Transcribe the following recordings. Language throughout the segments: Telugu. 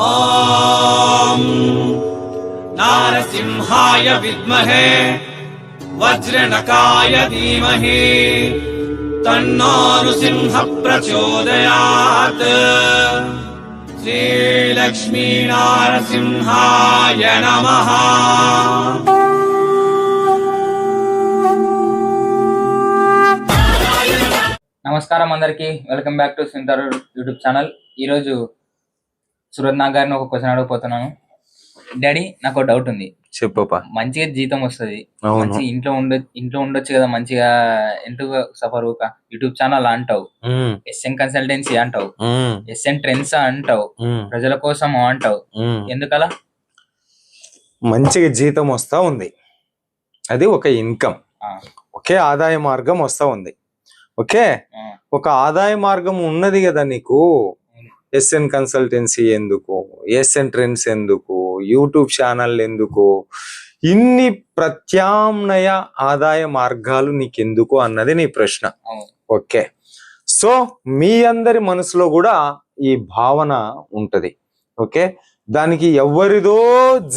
ఓం నారసింహాయ విద్మహే వజ్రనకాయ ధీమహి తన్నో నృసింహ ప్రచోదయాత్. శ్రీలక్ష్మీ నారసింహాయ నమః. నమస్కారం అందరికి, welcome back to Sunitha YouTube channel. ఈరోజు సూరత్ నాగ్ గారిని ఒక క్వశ్చన్ అడగపోతున్నాను. డాడీ, నాకు ఒక డౌట్ ఉంది. చెప్పపా. మంచిగా జీతం వస్తుంది, మంచి ఇంట్లో ఉండొచ్చు కదా, మంచిగా ఎందుకు సఫర్ యూట్యూబ్ ఛానల్ అంటావు, ఎస్ఎన్ కన్సల్టెన్సీ అంటావు, ఎస్ఎన్ ట్రెండ్స్ అంటావు, ప్రజల కోసం అంటావు, ఎందుకలా? మంచిగా జీతం వస్తా ఉంది, అది ఒక ఇన్కమ్, ఒకే ఆదాయ మార్గం వస్తా ఉంది. ఓకే, ఒక ఆదాయ మార్గం ఉన్నది కదా నీకు. ఎస్ఎన్ కన్సల్టెన్సీ ఎందుకు, ఎస్ఎన్ ట్రెండ్స్ ఎందుకు, యూట్యూబ్ ఛానల్ ఎందుకు, ఇన్ని ప్రత్యామ్నాయ ఆదాయ మార్గాలు నీకెందుకు అన్నది నీ ప్రశ్న. ఓకే, సో మీ అందరి మనసులో కూడా ఈ భావన ఉంటది. ఓకే, దానికి ఎవరిదో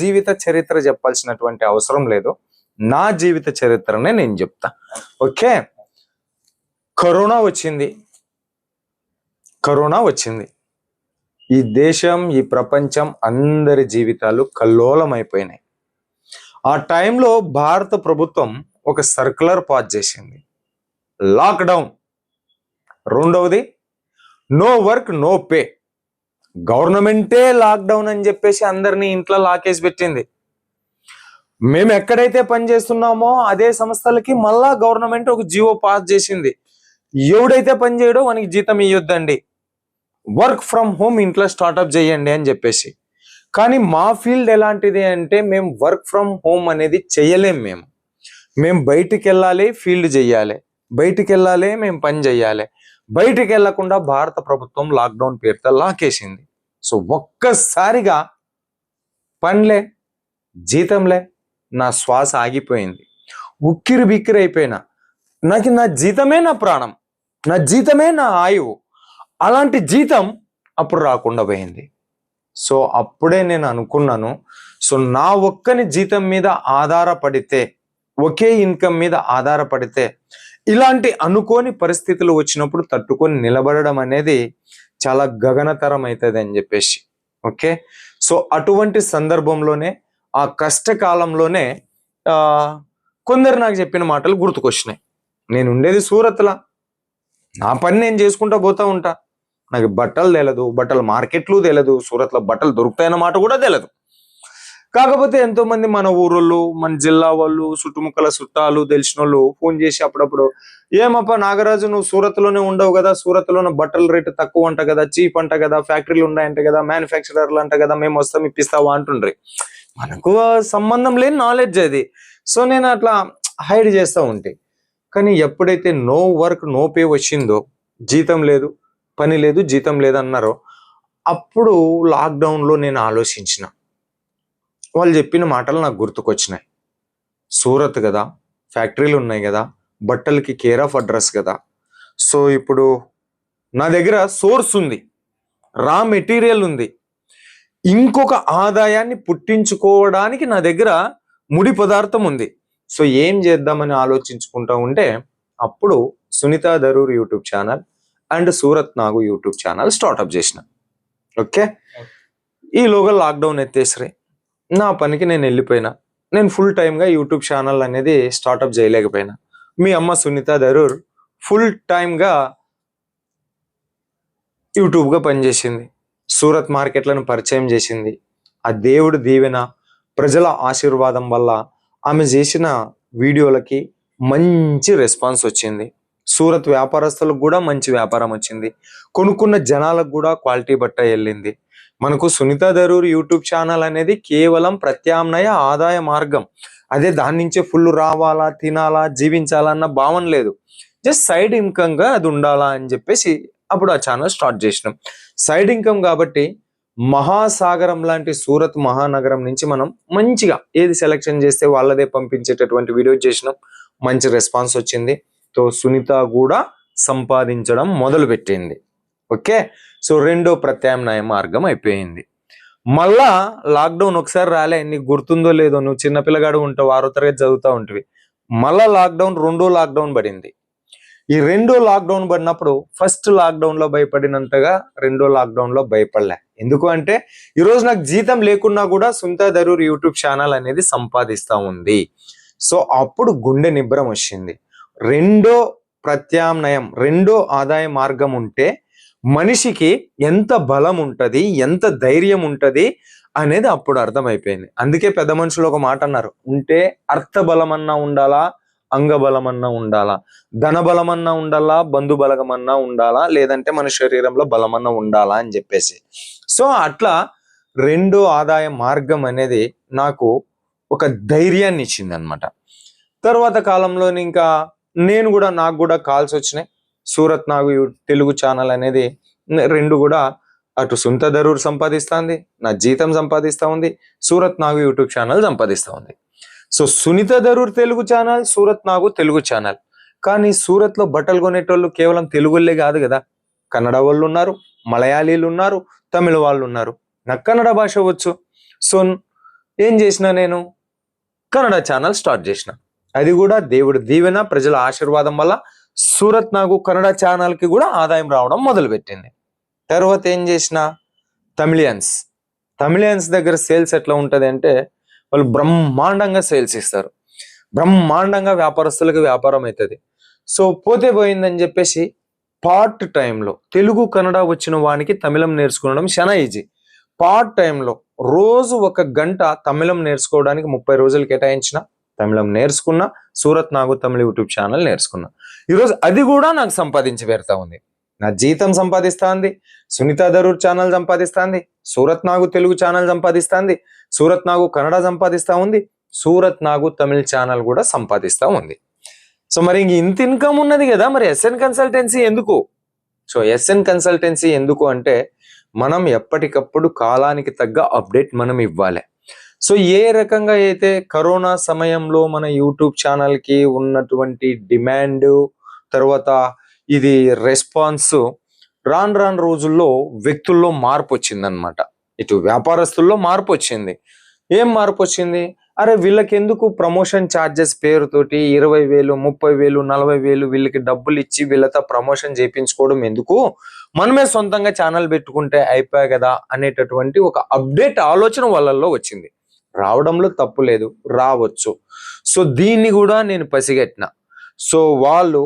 జీవిత చరిత్ర చెప్పాల్సినటువంటి అవసరం లేదు, నా జీవిత చరిత్రనే నేను చెప్తా. ఓకే, కరోనా వచ్చింది. ఈ దేశం, ఈ ప్రపంచం, అందరి జీవితాలు కల్లోలం అయిపోయినాయి. ఆ టైంలో భారత ప్రభుత్వం ఒక సర్క్యులర్ పాస్ చేసింది, లాక్డౌన్. రెండవది, నో వర్క్ నో పే. గవర్నమెంటే లాక్డౌన్ అని చెప్పేసి అందరినీ ఇంట్లో లాకేసి పెట్టింది. మేము ఎక్కడైతే పనిచేస్తున్నామో అదే సంస్థలకి మళ్ళా గవర్నమెంట్ ఒక జియో పాస్ చేసింది, ఎవడైతే పని చేయడో వానికి జీతం ఇవ్వద్దండి, వర్క్ ఫ్రమ్ హోమ్ ఇంట్లో స్టార్ట్అప్ చేయండి అని చెప్పేసి. కానీ మా ఫీల్డ్ ఎలాంటిది అంటే, మేము వర్క్ ఫ్రమ్ హోమ్ అనేది చేయలేం. మేము బయటికి వెళ్ళాలి, ఫీల్డ్ చేయాలి, బయటికి వెళ్ళాలి, మేము పని చేయాలి. బయటికి వెళ్లకుండా భారత ప్రభుత్వం లాక్డౌన్ పేరుతో లాకేసింది. సో ఒక్కసారిగా పనిలే, జీతంలే, నా శ్వాస ఆగిపోయింది, ఉక్కిరి బిక్కిరి అయిపోయినా. నాకు నా జీతమే నా ప్రాణం, నా జీతమే నా ఆయువు. అలాంటి జీతం అప్పుడు రాకుండా పోయింది. సో అప్పుడే నేను అనుకున్నాను, సో నా ఒక్కని జీతం మీద ఆధారపడితే, ఒకే ఇన్కమ్ మీద ఆధారపడితే, ఇలాంటి అనుకోని పరిస్థితులు వచ్చినప్పుడు తట్టుకొని నిలబడడం అనేది చాలా గగనతరం అవుతుంది అని చెప్పేసి. ఓకే, సో అటువంటి సందర్భంలోనే, ఆ కష్టకాలంలోనే కొందరు నాకు చెప్పిన మాటలు గుర్తుకొచ్చినాయి. నేను ఉండేది సూరత్లా, నా పని నేను చేసుకుంటా పోతా ఉంటా. నాకు బట్టలు తెలియదు, బట్టల మార్కెట్లు తెలియదు, సూరత్లో బట్టలు దొరుకుతాయన్నమాట కూడా తెలియదు. కాకపోతే ఎంతో మంది మన ఊరోళ్ళు, మన జిల్లా వాళ్ళు, చుట్టుముక్కల చుట్టాలు, తెలిసిన వాళ్ళు ఫోన్ చేసి అప్పుడప్పుడు, ఏమప్పా నాగరాజు, నువ్వు సూరత్లోనే ఉండవు కదా, సూరత్లోనే బట్టల రేటు తక్కువ అంట కదా, చీప్ అంట కదా, ఫ్యాక్టరీలు ఉన్నాయంట కదా, మ్యానుఫ్యాక్చరర్లు అంట కదా, మేము వస్తాం ఇప్పిస్తావా అంటుండ్రి. మనకు సంబంధం లేని నాలెడ్జ్ అది. సో నేను అట్లా హైడ్ చేస్తూ ఉంటే, కానీ ఎప్పుడైతే నో వర్క్ నో పే వచ్చిందో, జీతం లేదు, పని లేదు, జీతం లేదన్నారో, అప్పుడు లాక్డౌన్లో నేను ఆలోచించిన, వాళ్ళు చెప్పిన మాటలు నాకు గుర్తుకొచ్చినాయి. సూరత్ కదా, ఫ్యాక్టరీలు ఉన్నాయి కదా, బట్టలకి కేర్ ఆఫ్ అడ్రస్ కదా. సో ఇప్పుడు నా దగ్గర సోర్స్ ఉంది, రా మెటీరియల్ ఉంది, ఇంకొక ఆదాయాన్ని పుట్టించుకోవడానికి నా దగ్గర ముడి పదార్థం ఉంది. సో ఏం చేద్దామని ఆలోచించుకుంటా ఉంటే, అప్పుడు Sunitha Tharoor YouTube channel and Surat Nagu YouTube channel startup చేసిన. ఓకే, ఈలోగా లాక్డౌన్ ఎత్తేసరి నా పనికి నేను వెళ్ళిపోయినా. నేను ఫుల్ టైమ్గా యూట్యూబ్ ఛానల్ అనేది స్టార్ట్అప్ చేయలేకపోయినా. మీ అమ్మ సునీత థరూర్ ఫుల్ టైమ్గా యూట్యూబ్గా పనిచేసింది, సూరత్ మార్కెట్లను పరిచయం చేసింది. ఆ దేవుడి దీవెన, ప్రజల ఆశీర్వాదం వల్ల ఆమె చేసిన వీడియోలకి మంచి రెస్పాన్స్ వచ్చింది. సూరత్ వ్యాపారస్తులకు కూడా మంచి వ్యాపారం వచ్చింది, కొనుక్కున్న జనాలకు కూడా క్వాలిటీ బట్ట వెళ్ళింది. మనకు సునీత థరూర్ యూట్యూబ్ ఛానల్ అనేది కేవలం ప్రత్యామ్నాయ ఆదాయ మార్గం. అదే దాని నుంచే ఫుల్ రావాలా, తినాలా, జీవించాలా అన్న భావన లేదు. జస్ట్ సైడ్ ఇన్కమ్గా అది ఉండాలా అని చెప్పేసి అప్పుడు ఆ ఛానల్ స్టార్ట్ చేసినాం. సైడ్ ఇన్కమ్ కాబట్టి మహాసాగరం లాంటి సూరత్ మహానగరం నుంచి మనం మంచిగా ఏది సెలెక్షన్ చేస్తే వాళ్ళదే పంపించేటటువంటి వీడియో చేసినాం, మంచి రెస్పాన్స్ వచ్చింది. తో సునీత కూడా సంపాదించడం మొదలు పెట్టింది. ఓకే, సో రెండో ప్రత్యామ్నాయ మార్గం అయిపోయింది. మళ్ళా లాక్డౌన్ ఒకసారి రాలే, నీకు గుర్తుందో లేదో, నువ్వు చిన్నపిల్లగాడు ఉంటావు, 6వ తరగతి చదువుతా ఉంటివి. మళ్ళా లాక్డౌన్, రెండో లాక్డౌన్ పడింది. ఈ రెండో లాక్డౌన్ పడినప్పుడు ఫస్ట్ లాక్డౌన్ లో భయపడినంతగా రెండో లాక్డౌన్ లో భయపడలే. ఎందుకు అంటే ఈరోజు నాకు జీతం లేకున్నా కూడా సునీత థరూర్ యూట్యూబ్ ఛానల్ అనేది సంపాదిస్తా ఉంది. సో అప్పుడు గుండె నిబ్బరం వచ్చింది. రెండో ప్రత్యామ్నాయం, రెండో ఆదాయ మార్గం ఉంటే మనిషికి ఎంత బలం ఉంటది, ఎంత ధైర్యం ఉంటది అనేది అప్పుడు అర్థమైపోయింది. అందుకే పెద్ద మనుషులు ఒక మాట అన్నారు, ఉంటే అర్థబలమన్నా ఉండాలా, అంగబలమన్నా ఉండాలా, ధనబలమన్నా ఉండాలా, బంధుబలమన్నా ఉండాలా, లేదంటే మన శరీరంలో బలమన్నా ఉండాలా అని చెప్పేసి. సో అట్లా రెండో ఆదాయ మార్గం అనేది నాకు ఒక ధైర్యాన్ని ఇచ్చింది అనమాట. తర్వాత కాలంలో ఇంకా నాకు కూడా కాల్స్ వచ్చినాయి. సూరత్ నాగు తెలుగు ఛానల్ అనేది రెండు కూడా అటు సునీత థరూర్ సంపాదిస్తుంది, నా జీతం సంపాదిస్తా ఉంది, సూరత్ నాగు యూట్యూబ్ ఛానల్ సంపాదిస్తా ఉంది. సో సునీత థరూర్ తెలుగు ఛానల్, సూరత్ నాగు తెలుగు ఛానల్. కానీ సూరత్ లో బట్టలు కొనేటోళ్ళు కేవలం తెలుగులే కాదు కదా, కన్నడ వాళ్ళు ఉన్నారు, మలయాళీలు ఉన్నారు, తమిళ వాళ్ళు ఉన్నారు. నాకు కన్నడ భాష వచ్చు. సో ఏం చేసిన, నేను కన్నడ ఛానల్ స్టార్ట్ చేసిన. అది కూడా దేవుడి దీవెన, ప్రజల ఆశీర్వాదం వల్ల సూరత్ నాగు కన్నడ ఛానల్ కి కూడా ఆదాయం రావడం మొదలుపెట్టింది. తర్వాత ఏం చేసిన, తమిళియన్స్ దగ్గర సేల్స్ ఎట్లా ఉంటది అంటే వాళ్ళు బ్రహ్మాండంగా సేల్స్ ఇస్తారు, బ్రహ్మాండంగా వ్యాపారస్తులకు వ్యాపారం అవుతుంది. సో పోతే పోయిందని చెప్పేసి పార్ట్ టైంలో తెలుగు కన్నడ వచ్చిన వానికి తమిళం నేర్చుకోవడం చాలా ఈజీ. పార్ట్ టైంలో రోజు 1 గంట తమిళం నేర్చుకోవడానికి 30 రోజులు కేటాయించిన, తమిళం నేర్చుకున్నా, సూరత్ నాగు తమిళ యూట్యూబ్ ఛానల్ నేర్చుకున్నా. ఈరోజు అది కూడా నాకు సంపాదించి పెడతా ఉంది. నా జీతం సంపాదిస్తా ఉంది, సునీత థరూర్ ఛానల్ సంపాదిస్తుంది, సూరత్ నాగు తెలుగు ఛానల్ సంపాదిస్తుంది, సూరత్ నాగు కన్నడ సంపాదిస్తా ఉంది, సూరత్ నాగు తమిళ ఛానల్ కూడా సంపాదిస్తా ఉంది. సో మరి ఇంత ఇన్కమ్ ఉన్నది కదా, మరి ఎస్ఎన్ కన్సల్టెన్సీ ఎందుకు? సో ఎస్ఎన్ కన్సల్టెన్సీ ఎందుకు అంటే మనం ఎప్పటికప్పుడు కాలానికి తగ్గ అప్డేట్ మనం ఇవ్వాలి. సో ఏ రకంగా అయితే కరోనా సమయంలో మన యూట్యూబ్ ఛానల్కి ఉన్నటువంటి డిమాండ్, తర్వాత ఇది రెస్పాన్స్ రాను రోజుల్లో వ్యక్తుల్లో మార్పు వచ్చిందనమాట. ఇటు వ్యాపారస్తుల్లో మార్పు వచ్చింది. ఏం మార్పు వచ్చింది? అరే వీళ్ళకి ఎందుకు ప్రమోషన్ ఛార్జెస్ పేరుతోటి 20,000, 30,000, 40,000 వీళ్ళకి డబ్బులు ఇచ్చి వీళ్ళతో ప్రమోషన్ చేయించుకోవడం ఎందుకు, మనమే సొంతంగా ఛానల్ పెట్టుకుంటే అయిపోయాయి కదా అనేటటువంటి ఒక అప్డేట్ ఆలోచన వాళ్ళల్లో వచ్చింది. రావడంలో తప్పు లేదు, రావచ్చు. సో దీన్ని కూడా నేను పసిగట్టిన. సో వాళ్ళు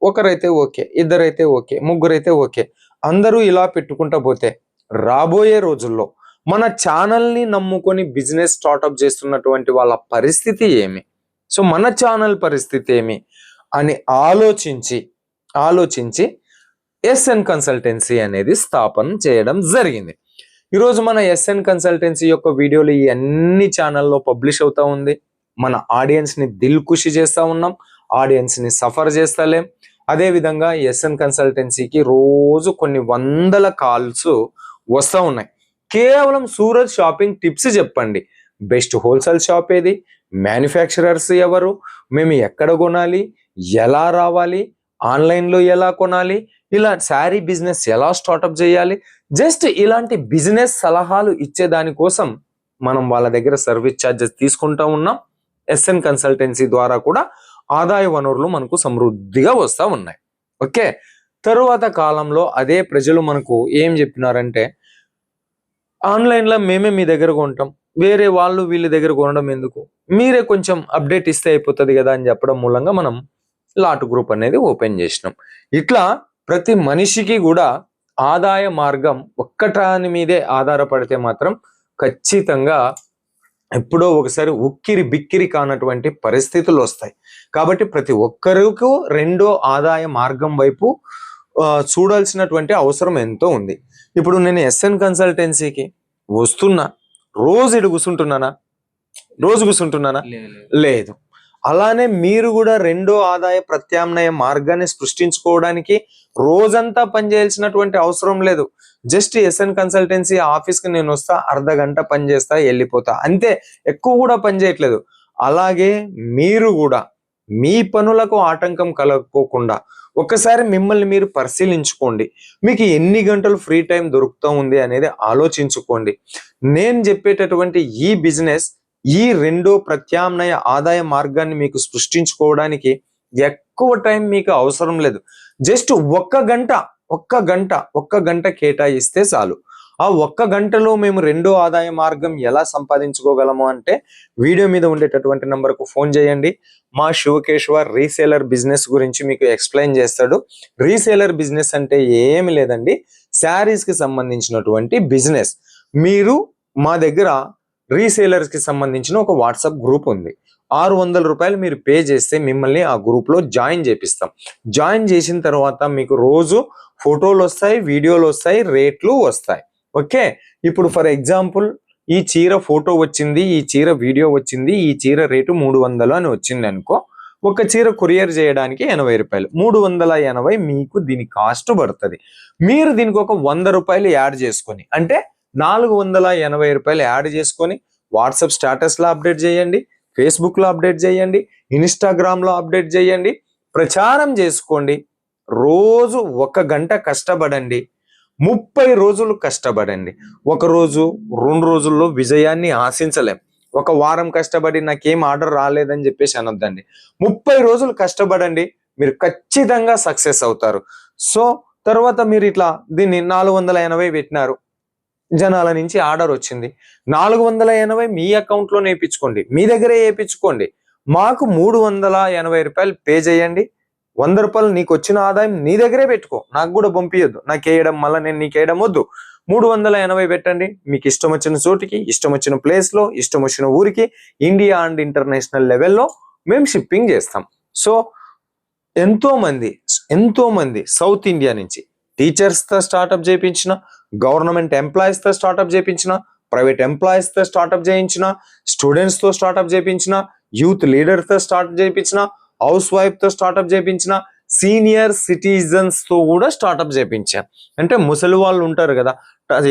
ఒకరైతే ఓకే, ఇద్దరైతే ఓకే, ముగ్గురైతే ఓకే, అందరూ ఇలా పెట్టుకుంటా పోతే రాబోయే రోజుల్లో మన ఛానల్ని నమ్ముకొని బిజినెస్ స్టార్ట్అప్ చేస్తున్నటువంటి వాళ్ళ పరిస్థితి ఏమి, సో మన ఛానల్ పరిస్థితి ఏమి అని ఆలోచించి ఎస్ఎన్ కన్సల్టెన్సీ అనేది స్థాపన చేయడం జరిగింది. ఈరోజు మన ఎస్ఎన్ కన్సల్టెన్సీ యొక్క వీడియోలు ఈ అన్ని ఛానల్లో పబ్లిష్ అవుతా ఉంది. మన ఆడియన్స్ని దిల్ ఖుషి చేస్తూ ఉన్నాం, ఆడియన్స్ని సఫర్ చేస్తలేం. అదేవిధంగా ఎస్ఎన్ కన్సల్టెన్సీకి రోజు కొన్ని వందల కాల్స్ వస్తూ ఉన్నాయి. కేవలం సూరత్ షాపింగ్ టిప్స్ చెప్పండి, బెస్ట్ హోల్సేల్ షాప్ ఏది, మ్యానుఫ్యాక్చరర్స్ ఎవరు, మేము ఎక్కడ కొనాలి, ఎలా రావాలి, ఆన్లైన్లో ఎలా కొనాలి, ఇలా శారీ బిజినెస్ ఎలా స్టార్ట్అప్ చేయాలి, జస్ట్ ఇలాంటి బిజినెస్ సలహాలు ఇచ్చేదానికోసం మనం వాళ్ళ దగ్గర సర్వీస్ ఛార్జెస్ తీసుకుంటా ఉన్నాం. ఎస్ఎన్ కన్సల్టెన్సీ ద్వారా కూడా ఆదాయ వనరులు మనకు సమృద్ధిగా వస్తూ ఉన్నాయి. ఓకే, తరువాత కాలంలో అదే ప్రజలు మనకు ఏం చెప్పినారంటే, ఆన్లైన్లో మేమే మీ దగ్గర కొంటాం, వేరే వాళ్ళు వీళ్ళ దగ్గర కొనడం ఎందుకు, మీరే కొంచెం అప్డేట్ ఇస్తే అయిపోతుంది కదా అని చెప్పడం మూలంగా మనం లాట్ గ్రూప్ అనేది ఓపెన్ చేసినాం. ఇట్లా ప్రతి మనిషికి కూడా ఆదాయ మార్గం ఒక్కటాని మీదే ఆధారపడితే మాత్రం ఖచ్చితంగా ఎప్పుడో ఒకసారి ఉక్కిరి బిక్కిరి కానటువంటి పరిస్థితులు వస్తాయి. కాబట్టి ప్రతి ఒక్కరికి రెండో ఆదాయ మార్గం వైపు చూడాల్సినటువంటి అవసరం ఎంతో ఉంది. ఇప్పుడు నేను ఎస్ఎన్ కన్సల్టెన్సీకి వస్తున్నా, రోజు కూర్చుంటున్నానా? లేదు. అలానే మీరు కూడా రెండో ఆదాయ ప్రత్యామ్నాయ మార్గాన్ని సృష్టించుకోవడానికి రోజంతా పనిచేయాల్సినటువంటి అవసరం లేదు. జస్ట్ ఎస్ఎన్ కన్సల్టెన్సీ ఆఫీస్కి నేను వస్తా, అర్ధగంట పని చేస్తా, వెళ్ళిపోతా, అంతే. ఎక్కువ కూడా పని చేయట్లేదు. అలాగే మీరు కూడా మీ పనులకు ఆటంకం కలగకోకుండా ఒకసారి మిమ్మల్ని మీరు పరిశీలించుకోండి. మీకు ఎన్ని గంటలు ఫ్రీ టైం దొరుకుతూ ఉంది అనేది ఆలోచించుకోండి. నేను చెప్పేటటువంటి ఈ బిజినెస్, ఈ రెండో ప్రత్యామ్నాయ ఆదాయ మార్గాన్ని మీకు సృష్టించుకోవడానికి ఎక్కువ టైం మీకు అవసరం లేదు. జస్ట్ ఒక్క గంట కేటాయిస్తే చాలు. ఆ ఒక్క గంటలో మేము రెండో ఆదాయ మార్గం ఎలా సంపాదించుకోగలము అంటే వీడియో మీద ఉండేటటువంటి నంబర్కు ఫోన్ చేయండి. మా శివకేశ్వర్ రీసేలర్ బిజినెస్ గురించి మీకు ఎక్స్ప్లెయిన్ చేస్తాడు. రీసేలర్ బిజినెస్ అంటే ఏమి లేదండి, శారీస్ కి సంబంధించినటువంటి బిజినెస్. మీరు మా దగ్గర రీసేలర్స్ కి సంబంధించిన ఒక వాట్సాప్ గ్రూప్ ఉంది. 600 రూపాయలు మీరు పే చేస్తే మిమ్మల్ని ఆ గ్రూప్ లో జాయిన్ చేపిస్తాం. జాయిన్ చేసిన తర్వాత మీకు రోజు ఫోటోలు వస్తాయి, వీడియోలు వస్తాయి, రేట్లు వస్తాయి. ఓకే, ఇప్పుడు ఫర్ ఎగ్జాంపుల్ ఈ చీర ఫోటో వచ్చింది, ఈ చీర వీడియో వచ్చింది, ఈ చీర రేటు 300 అని వచ్చింది అనుకో, ఒక చీర కొరియర్ చేయడానికి 80 రూపాయలు, 380 మీకు దీని కాస్ట్ పడుతుంది. మీరు దీనికి ఒక 100 రూపాయలు యాడ్ చేసుకొని, అంటే 480 రూపాయలు యాడ్ చేసుకొని వాట్సాప్ స్టేటస్ లో అప్డేట్ చేయండి, ఫేస్బుక్ లో అప్డేట్ చేయండి, ఇన్స్టాగ్రామ్ లో అప్డేట్ చేయండి, ప్రచారం చేసుకోండి. రోజు 1 గంట కష్టపడండి, 30 రోజులు కష్టపడండి. 1 రోజు 2 రోజుల్లో విజయాన్ని ఆశించలేం. 1 వారం కష్టపడి నాకేం ఆర్డర్ రాలేదని చెప్పేసి అనొద్దండి. 30 రోజులు కష్టపడండి, మీరు ఖచ్చితంగా సక్సెస్ అవుతారు. సో తర్వాత మీరు ఇట్లా దీన్ని 480 పెట్టినారు, జనాల నుంచి ఆర్డర్ వచ్చింది, 480 మీ అకౌంట్ లో వేయించుకోండి, మీ దగ్గరే వేయించుకోండి. మాకు 380 రూపాయలు పే చేయండి. 100 రూపాయలు నీకు వచ్చిన ఆదాయం నీ దగ్గరే పెట్టుకో, నాకు కూడా పంపించద్దు, నాకు వేయడం మళ్ళీ నేను నీకు వేయడం వద్దు. 380 పెట్టండి. మీకు ఇష్టం వచ్చిన చోటికి, ఇష్టం వచ్చిన ప్లేస్ లో, ఇష్టం వచ్చిన ఊరికి, ఇండియా అండ్ ఇంటర్నేషనల్ లెవెల్లో మేము షిప్పింగ్ చేస్తాం. సో ఎంతో మంది సౌత్ ఇండియా నుంచి టీచర్స్ తో స్టార్ట్అప్ చేయించిన, గవర్నమెంట్ ఎంప్లాయీస్ తో స్టార్ట్అప్ చేయించిన, ప్రైవేట్ ఎంప్లాయీస్ తో స్టార్ట్అప్ చేయించిన, స్టూడెంట్స్ తో స్టార్ట్అప్ చేయించిన, యూత్ లీడర్ తో స్టార్ట్ చేయించిన, హౌస్ వైఫ్ తో స్టార్ట్అప్ చేయించిన, సీనియర్ సిటిజన్స్ తో కూడా స్టార్ట్అప్ చేయించారు. అంటే ముసలి వాళ్ళు ఉంటారు కదా,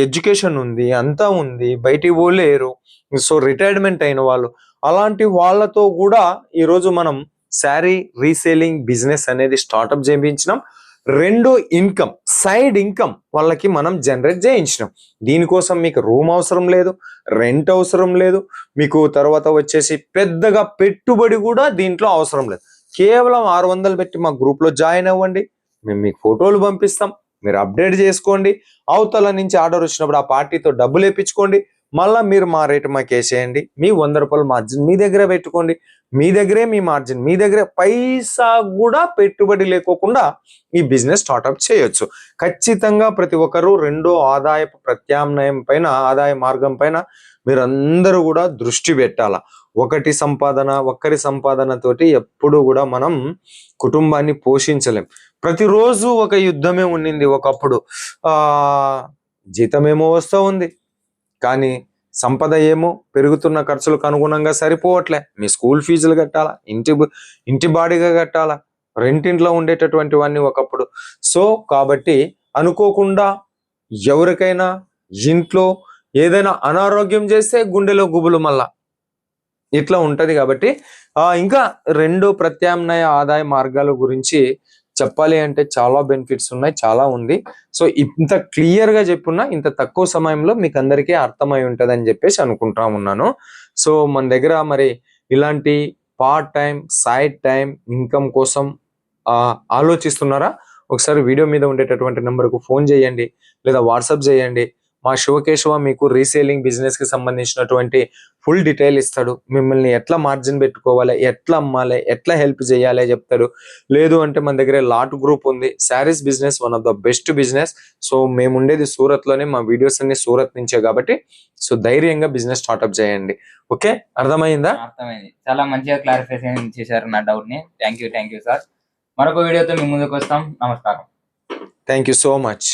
ఎడ్యుకేషన్ ఉంది, అంతా ఉంది, బయటికి పోలేరు, సో రిటైర్మెంట్ అయిన వాళ్ళు, అలాంటి వాళ్ళతో కూడా ఈరోజు మనం శారీ రీసేలింగ్ బిజినెస్ అనేది స్టార్ట్అప్ చేయించినాం. రెండో ఇన్కమ్, సైడ్ ఇన్కమ్ వాళ్ళకి మనం జనరేట్ చేయించినాం. దీనికోసం మీకు రూమ్ అవసరం లేదు, రెంట్ అవసరం లేదు, మీకు తర్వాత వచ్చేసి పెద్దగా పెట్టుబడి కూడా దీంట్లో అవసరం లేదు. కేవలం 600 పెట్టి మా గ్రూప్ లో జాయిన్ అవ్వండి, మేము మీకు ఫోటోలు పంపిస్తాం, మీరు అప్డేట్ చేసుకోండి. అవతల నుంచి ఆర్డర్ వచ్చినప్పుడు ఆ పార్టీతో డబ్బులు వేయించుకోండి, మళ్ళీ మీరు మా రేటు మాకు వేసేయండి. మీ 100 రూపాయల మార్జిన్ మీ దగ్గరే పెట్టుకోండి, మీ దగ్గరే మీ మార్జిన్ మీ దగ్గరే, పైసా కూడా పెట్టుబడి లేకోకుండా ఈ బిజినెస్ స్టార్ట్అప్ చేయొచ్చు. ఖచ్చితంగా ప్రతి ఒక్కరూ రెండో ఆదాయపు ప్రత్యామ్నాయం పైన, ఆదాయ మార్గం పైన మీరందరూ కూడా దృష్టి పెట్టాల. ఒక్కరి సంపాదనతోటి ఎప్పుడు కూడా మనం కుటుంబాన్ని పోషించలేం. ప్రతిరోజు ఒక యుద్ధమే ఉండింది ఒకప్పుడు. జీతమేమో వస్తూ ఉంది, కానీ సంపద ఏమో పెరుగుతున్న ఖర్చులకు అనుగుణంగా సరిపోవట్లే. మీ స్కూల్ ఫీజులు కట్టాలా, ఇంటి బాడీగా కట్టాలా, రెంటింట్లో ఉండేటటువంటివన్నీ ఒకప్పుడు. సో కాబట్టి అనుకోకుండా ఎవరికైనా ఇంట్లో ఏదైనా అనారోగ్యం చేస్తే గుండెలో గుబులు మళ్ళా ఇట్లా ఉంటది. కాబట్టి ఇంకా రెండో ప్రత్యామ్నాయ ఆదాయ మార్గాల గురించి చెప్పాలి అంటే చాలా బెనిఫిట్స్ ఉన్నాయి, చాలా ఉంది. సో ఇంత క్లియర్ గా చెప్పున్నా ఇంత తక్కువ సమయంలో మీకు అందరికీ అర్థమై ఉంటది అని చెప్పేసి అనుకుంటా ఉన్నాను. సో మన దగ్గర మరి ఇలాంటి part time, side time income కోసం ఆలోచిస్తున్నారా? ఒకసారి వీడియో మీద ఉండేటటువంటి నెంబర్కు ఫోన్ చేయండి, లేదా వాట్సాప్ చేయండి. మా శివకేశవ మీకు రీసేలింగ్ బిజినెస్ కి సంబంధించినటువంటి ఫుల్ డీటెయిల్ ఇస్తాడు. మిమ్మల్ని ఎట్లా మార్జిన్ పెట్టుకోవాలి, ఎట్లా అమ్మాలి, ఎట్లా హెల్ప్ చేయాలి చెప్తాడు. లేదు అంటే మన దగ్గర లాట్ గ్రూప్ ఉంది. Saris business one of the best business. So మేము ఉండేది సూరత్ లోనే, మా వీడియోస్ అన్ని సూరత్ నుంచే కాబట్టి సో ధైర్యంగా బిజినెస్ స్టార్ట్అప్ చేయండి. ఓకే, అర్థమైందా? అర్థమైంది. చాలా మంచిగా క్లారిఫికేషన్ చేశారు నా డౌట్ ని. Thank you sir. మరొక వీడియోతో మీ ముందుకు వస్తాం. నమస్కారం. Thank you so much.